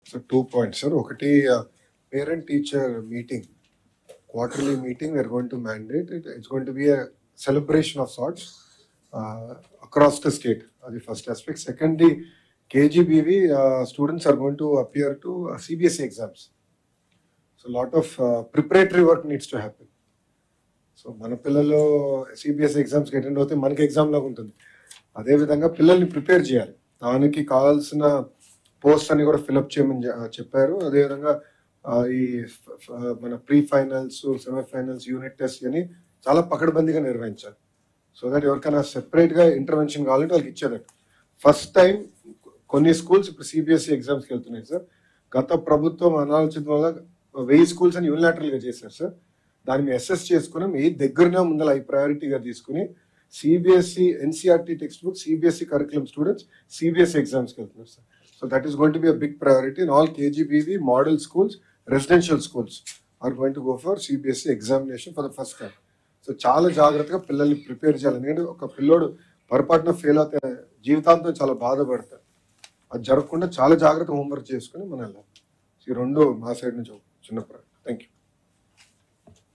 So 2 points, sir. ఒకటి parent-teacher meeting, quarterly meeting. We're going to mandate it. It's going to be a celebration of sorts across the state. That's the first aspect. Secondly, KGBV students are going to appear to CBSE exams. So a lot of preparatory work needs to happen. So మన పిల్లలు CBSE ఎగ్జామ్స్కి attend అవుతే మనకి exam లాగా ఉంటుంది. అదేవిధంగా పిల్లల్ని prepare చేయాలి. దానికి కావాల్సిన పోస్ట్ అని కూడా ఫిలప్ చేయమని చెప్పారు. అదేవిధంగా ఈ మన pre finals, semifinals, unit test అని చాలా పకడ్బందీగా నిర్వహించాలి. సో దట్ ఎవరికైనా సెపరేట్గా ఇంటర్వెన్షన్ కావాలంటే వాళ్ళకి ఇచ్చేదట. ఫస్ట్ టైం కొన్ని స్కూల్స్ ఇప్పుడు సిబిఎస్ఈ ఎగ్జామ్స్కి వెళ్తున్నాయి సార్. గత ప్రభుత్వం అనాలోచిత వల్ల 1000 స్కూల్స్ అని యూనిలాటరల్గా చేశారు సార్. దాన్ని అసెస్ చేసుకుని మీ దగ్గరనే ముందర ప్రయారిటీగా తీసుకుని CBSE NCERT text book, CBSE curriculum students CBSE ఎగ్జామ్స్కి వెళ్తున్నారు sir. So that is going to be a big priority in all KGBV model schools, residential schools are going to go for CBSE examination for the first time. సో చాలా జాగ్రత్తగా పిల్లల్ని prepare చేయాలి. ఎందుకంటే ఒక పిల్లోడు పొరపాటున ఫెయిల్ అవుతే జీవితాంతం చాలా బాధపడతారు. అది జరగకుండా చాలా జాగ్రత్తగా హోంవర్క్ చేసుకుని మనం వెళ్ళాలి. ఈ రెండు మా సైడ్ నుంచి చిన్న ప్రయారిటీ. Thank you.